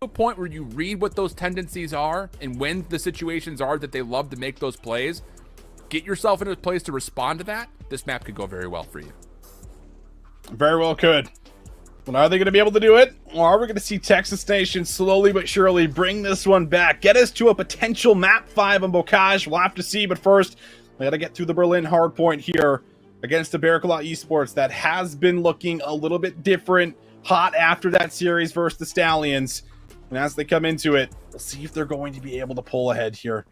a point where you read what those tendencies are and when the situations are that they love to make those plays, get yourself in a place to respond to that, this map could go very well for you. Very well could. But are they going to be able to do it? Or are we going to see Texas Nation slowly but surely bring this one back? Get us to a potential map 5 on Bocage. We'll have to see, but first, we got to get through the Berlin hardpoint here against the BearClaw Esports that has been looking a little bit different, hot after that series versus the Stallions. And as they come into it, we'll see if they're going to be able to pull ahead here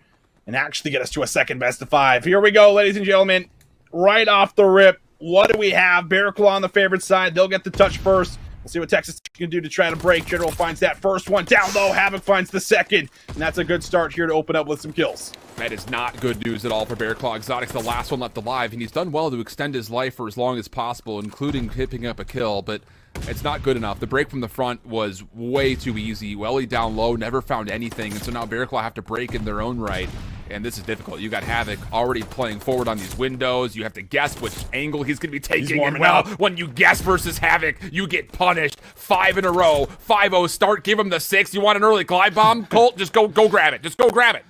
and actually get us to a second best of 5. Here we go, ladies and gentlemen. Right off the rip, what do we have? BearClaw on the favorite side. They'll get the touch first. We'll see what Texas can do to try to break. General finds that first one down low. Havoc finds the second. And that's a good start here to open up with some kills. That is not good news at all for BearClaw. Exotic's the last one left alive, and he's done well to extend his life for as long as possible, including picking up a kill, but it's not good enough. The break from the front was way too easy. Welly down low, never found anything, and so now BearClaw have to break in their own right, and this is difficult. You got Havoc already playing forward on these windows. You have to guess which angle he's going to be taking, and well, when you guess versus Havoc, you get punished. 5 in a row, 5-0 start, give him the 6. You want an early glide bomb? Colt, just go grab it. Just go grab it.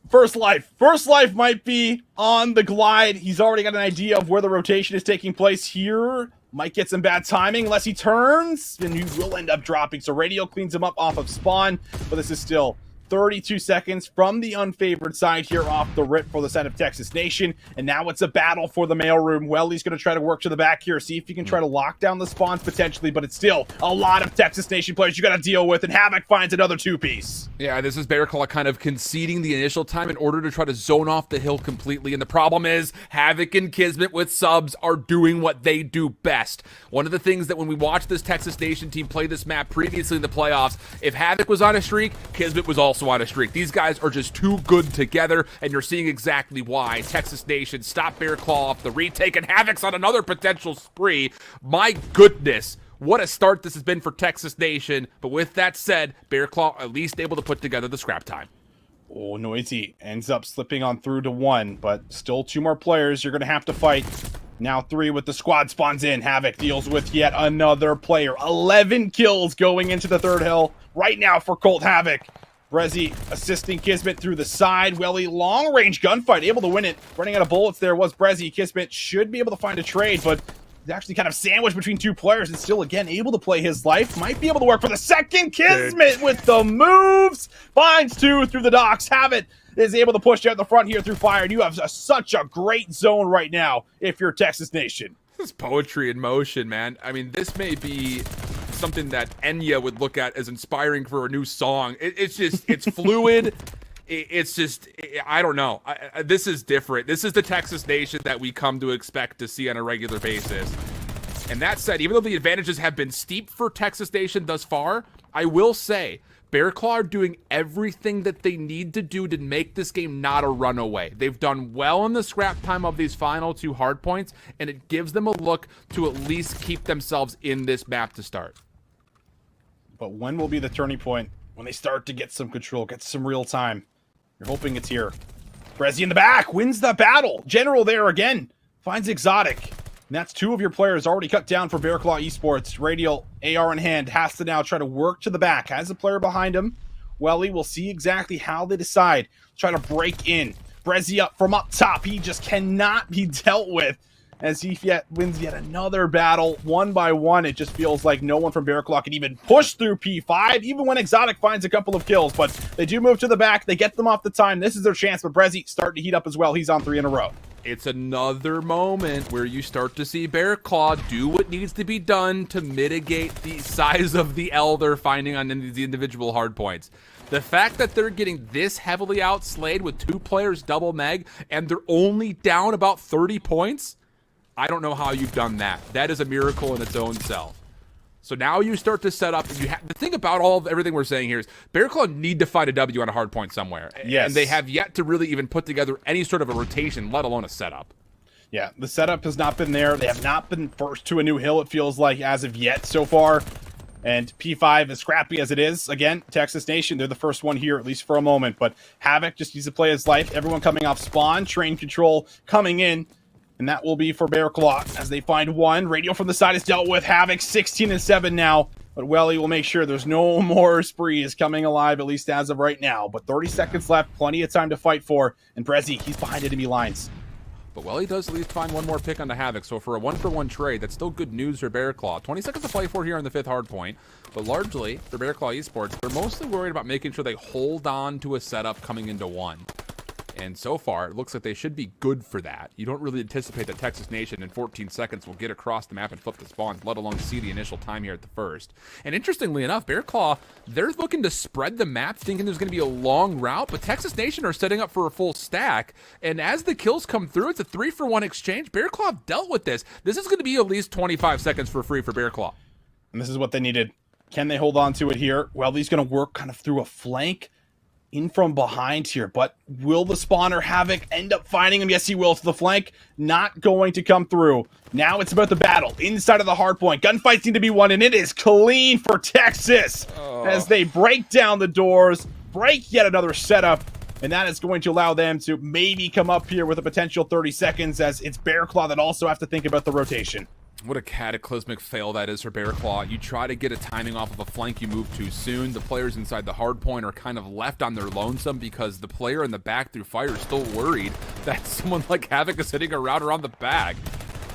First Life might be on the glide. He's already got an idea of where the rotation is taking place here. Might get some bad timing unless he turns, and he will end up dropping. So Radio cleans him up off of spawn, but this is still 32 seconds from the unfavored side here off the rip for the side of Texas Nation. And now it's a battle for the mailroom. Welly's going to try to work to the back here, see if he can try to lock down the spawns potentially, but it's still a lot of Texas Nation players you got to deal with, and Havoc finds another 2-piece. Yeah, this is BearClaw kind of conceding the initial time in order to try to zone off the hill completely. And the problem is Havoc and Kismet with subs are doing what they do best. One of the things that when we watched this Texas Nation team play this map previously in the playoffs, if Havoc was on a streak, Kismet was also on a streak. These guys are just too good together, and you're seeing exactly why. Texas Nation stop BearClaw off the retake, and Havoc's on another potential spree. My goodness, what a start this has been for Texas Nation. But with that said, BearClaw at least able to put together the scrap time. Oh, Noisy ends up slipping on through to 1, but still 2 more players you're going to have to fight. Now 3 with the squad spawns in. Havoc deals with yet another player. 11 kills going into the third hill right now for Colt Havoc. Brezzy assisting Kismet through the side. Welly, long-range gunfight, able to win it. Running out of bullets there was Brezzy. Kismet should be able to find a trade, but he's actually kind of sandwiched between 2 players and still, again, able to play his life. Might be able to work for the second. Kismet with the moves. Finds 2 through the docks. Havoc is able to push out the front here through fire. And you have such a great zone right now if you're Texas Nation. This is poetry in motion, man. I mean, this may be something that Enya would look at as inspiring for a new song. It's just, it's fluid. It's just, I don't know. This is different. This is the Texas Nation that we come to expect to see on a regular basis. And that said, even though the advantages have been steep for Texas Nation thus far, I will say, BearClaw are doing everything that they need to do to make this game not a runaway. They've done well in the scrap time of these final 2 hardpoints, and it gives them a look to at least keep themselves in this map to start. But when will be the turning point? When they start to get some control, get some real time. You're hoping it's here. Brezzy in the back, wins the battle. General there again, finds Exotic. And that's 2 of your players already cut down for BearClaw Esports. Radial, AR in hand, has to now try to work to the back. Has a player behind him. Welly will see exactly how they decide. Try to break in. Brezzy up from up top. He just cannot be dealt with as he wins yet another battle. 1 by 1, it just feels like no one from BearClaw can even push through P5, even when Exotic finds a couple of kills. But they do move to the back. They get them off the time. This is their chance, but Brezzy starting to heat up as well. He's on 3 in a row. It's another moment where you start to see BearClaw do what needs to be done to mitigate the size of the L they're finding on the individual hardpoints. The fact that they're getting this heavily outslayed with 2 players double meg and they're only down about 30 points, I don't know how you've done that. That is a miracle in its own self. So now you start to set up, and the thing about everything we're saying here is BearClaw need to find a W on a hard point somewhere. Yes. And they have yet to really even put together any sort of a rotation, let alone a setup. Yeah, the setup has not been there. They have not been forced to a new hill, it feels like, as of yet so far. And P5, as scrappy as it is, again, Texas Nation, they're the first one here, at least for a moment. But Havoc just needs to play his life. Everyone coming off spawn, train control coming in. And that will be for BearClaw as they find 1. Radio from the side is dealt with. Havoc 16-7 now. But Welly will make sure there's no more sprees coming alive, at least as of right now. But 30 seconds left, plenty of time to fight for. And Brezzy, he's behind enemy lines. But Welly does at least find one more pick on the Havoc, so for a 1-for-1 trade, that's still good news for BearClaw. 20 seconds to play for here on the 5th hardpoint, but largely, for BearClaw Esports, they're mostly worried about making sure they hold on to a setup coming into 1. And so far, it looks like they should be good for that. You don't really anticipate that Texas Nation in 14 seconds will get across the map and flip the spawns, let alone see the initial time here at the first. And interestingly enough, BearClaw, they're looking to spread the map, thinking there's going to be a long route, but Texas Nation are setting up for a full stack. And as the kills come through, it's a 3-for-1 exchange. BearClaw dealt with this. This is going to be at least 25 seconds for free for BearClaw. And this is what they needed. Can they hold on to it here? Well, he's going to work kind of through a flank in from behind here, but will the spawner Havoc end up finding him? Yes, he will. To the flank, not going to come through. Now it's about the battle inside of the hardpoint. Gunfights need to be won, and it is clean for Texas as they break down the doors, break yet another setup, and that is going to allow them to maybe come up here with a potential 30 seconds as it's BearClaw that also have to think about the rotation. What a cataclysmic fail that is for BearClaw. You try to get a timing off of a flank you move too soon. The players inside the hard point are kind of left on their lonesome because the player in the back through fire is still worried that someone like Havoc is hitting a route around the back.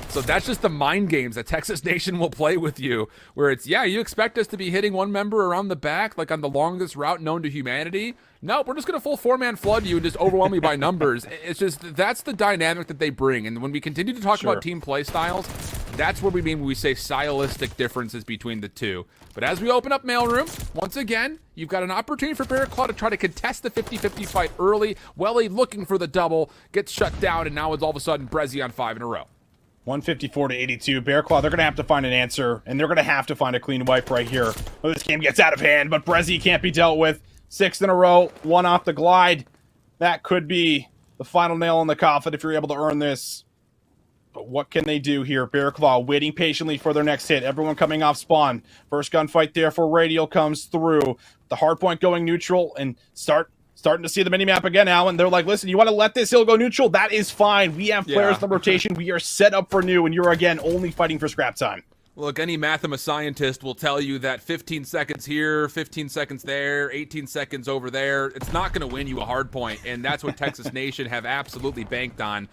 So that's just the mind games that Texas Nation will play with you, where it's, yeah, you expect us to be hitting one member around the back, like on the longest route known to humanity. Nope, we're just going to full 4-man flood you and just overwhelm you by numbers. It's just, that's the dynamic that they bring. And when we continue to talk about team play styles, that's what we mean when we say stylistic differences between the two. But as we open up Mailroom, once again, you've got an opportunity for BearClaw to try to contest the 50-50 fight early. Welly looking for the double, gets shut down, and now it's all of a sudden Brezzy on 5 in a row. 154 to 82. BearClaw, they're going to have to find an answer, and they're going to have to find a clean wipe right here. Well, this game gets out of hand, but Brezzy can't be dealt with. 6 in a row, 1 off the glide. That could be the final nail in the coffin if you're able to earn this. But what can they do here? BearClaw waiting patiently for their next hit. Everyone coming off spawn. First gunfight there for Radial comes through. The hardpoint going neutral and starting to see the minimap again, Alan. They're like, listen, you want to let this hill go neutral? That is fine. We have players in the rotation. We are set up for new, and you're, again, only fighting for scrap time. Look, any mathema scientist will tell you that 15 seconds here, 15 seconds there, 18 seconds over there, it's not going to win you a hard point, and that's what Texas Nation have absolutely banked on.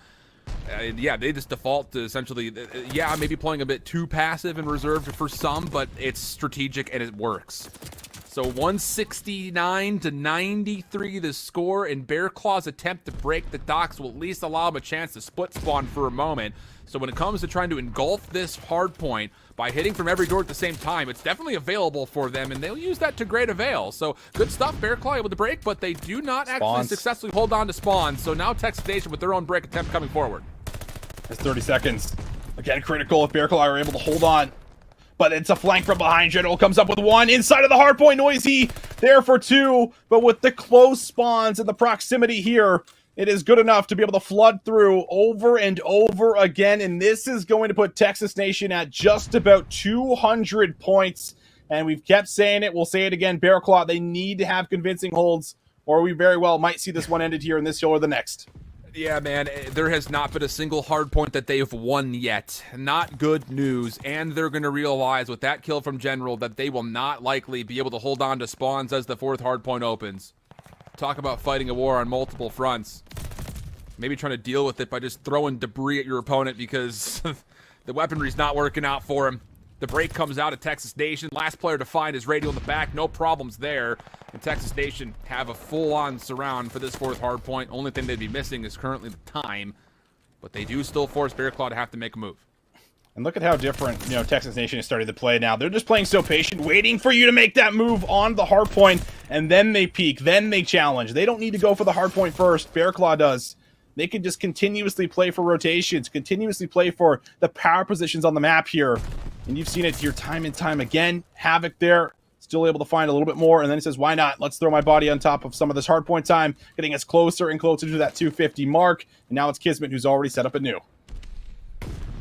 Yeah, they just default to essentially, yeah, maybe playing a bit too passive and reserved for some, but it's strategic and it works. So 169 to 93 the score, and BearClaw's attempt to break the docks will at least allow him a chance to split spawn for a moment. So when it comes to trying to engulf this hard point by hitting from every door at the same time, it's definitely available for them, and they'll use that to great avail. So good stuff, BearClaw able to break, but they do not actually successfully hold on to spawn. So now Texas Nation with their own break attempt coming forward. That's 30 seconds. Again, critical if BearClaw are able to hold on. But it's a flank from behind. General comes up with 1 inside of the hardpoint. Noisy there for 2. But with the close spawns and the proximity here, it is good enough to be able to flood through over and over again. And this is going to put Texas Nation at just about 200 points. And we've kept saying it. We'll say it again. BearClaw, they need to have convincing holds, or we very well might see this one ended here in this show or the next. Yeah, man, there has not been a single hard point that they've won yet. Not good news, and they're going to realize with that kill from General that they will not likely be able to hold on to spawns as the 4th hard point opens. Talk about fighting a war on multiple fronts. Maybe trying to deal with it by just throwing debris at your opponent because the weaponry's not working out for him. The break comes out of Texas Nation. Last player to find is Radial in the back. No problems there. And Texas Nation have a full-on surround for this 4th hard point. Only thing they'd be missing is currently the time. But they do still force BearClaw to have to make a move. And look at how different, Texas Nation is starting to play now. They're just playing so patient, waiting for you to make that move on the hard point, and then they peek, then they challenge. They don't need to go for the hard point first. BearClaw does. They can just continuously play for rotations, continuously play for the power positions on the map here. And you've seen it here time and time again. Havoc there, still able to find a little bit more. And then he says, why not? Let's throw my body on top of some of this hardpoint time, getting us closer and closer to that 250 mark. And now it's Kismet who's already set up anew.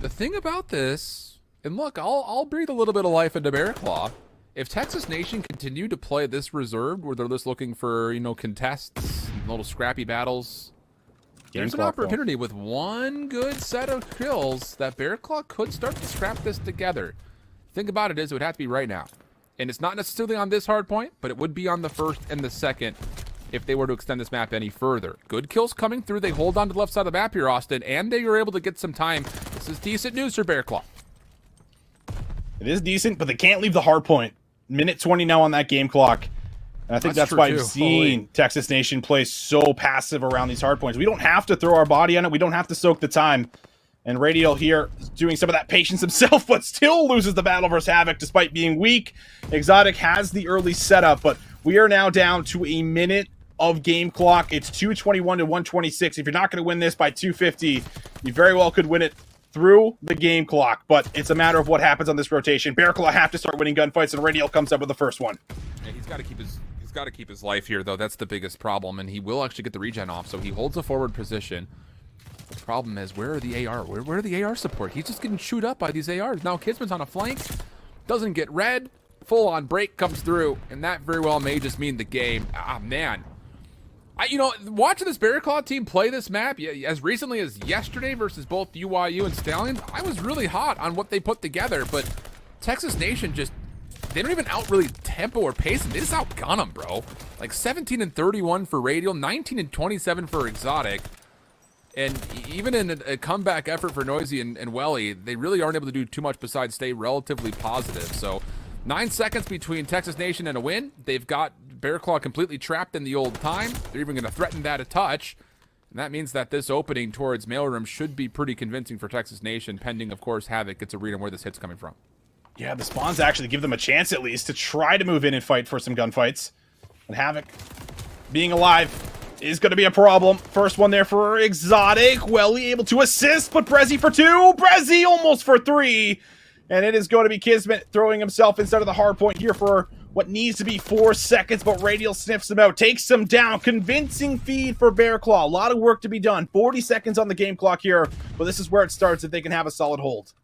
The thing about this, and look, I'll breathe a little bit of life into BearClaw. If Texas Nation continue to play this reserved, where they're just looking for, contests, little scrappy battles, there's an opportunity with one good set of kills that BearClaw could start to scrap this together. Think about it, it would have to be right now. And it's not necessarily on this hard point, but it would be on the first and the second if they were to extend this map any further. Good kills coming through. They hold on to the left side of the map here, Austin, and they were able to get some time. This is decent news for BearClaw. It is decent, but they can't leave the hard point. Minute 20 now on that game clock. And I think that's why I've seen Texas Nation play so passive around these hard points. We don't have to throw our body on it. We don't have to soak the time. And Radial here is doing some of that patience himself, but still loses the battle versus Havoc despite being weak. Exotic has the early setup, but we are now down to a minute of game clock. It's 221 to 126. If you're not going to win this by 250, you very well could win it through the game clock, but it's a matter of what happens on this rotation. BearClaw have to start winning gunfights, and Radial comes up with the first one. Yeah, he's got to keep his life here, though. That's the biggest problem, and he will actually get the regen off, so he holds a forward position. The problem is, where are the AR? Where are the AR support? He's just getting chewed up by these ARs. Now Kisman's on a flank, doesn't get red, full-on break comes through, and that very well may just mean the game. Ah, man. Watching this BearClaw team play this map as recently as yesterday versus both UYU and Stallions, I was really hot on what they put together, but Texas Nation just, they don't even out really tempo or pace them. They just outgun them, bro. Like 17 and 31 for Radial, 19 and 27 for Exotic. And even in a comeback effort for Noisy and Welly, they really aren't able to do too much besides stay relatively positive. So 9 seconds between Texas Nation and a win. They've got BearClaw completely trapped in the old time. They're even going to threaten that a touch. And that means that this opening towards Mailroom should be pretty convincing for Texas Nation, pending, of course, Havoc gets a read on where this hit's coming from. Yeah, the spawns actually give them a chance, at least, to try to move in and fight for some gunfights. And Havoc, being alive, is going to be a problem. First one there for Exotic. Welly able to assist, but Brezzy for 2. Brezzy almost for 3. And it is going to be Kismet throwing himself inside of the hard point here for what needs to be 4 seconds, but Radial sniffs him out, takes him down. Convincing feed for BearClaw. A lot of work to be done. 40 seconds on the game clock here, but this is where it starts if they can have a solid hold.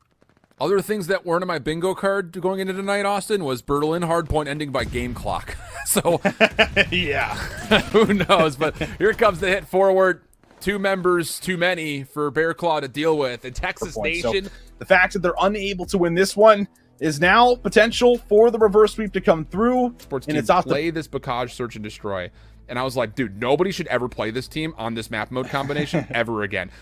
Other things that weren't on my bingo card going into tonight, Austin, was Berlin hardpoint ending by game clock. So, yeah. Who knows? But here comes the hit forward. 2 members too many for BearClaw to deal with. And Texas Nation. So the fact that they're unable to win this one is now potential for the reverse sweep to come through. Sports team it's off play this Bacage Search and Destroy. And I was like, dude, nobody should ever play this team on this map mode combination ever again.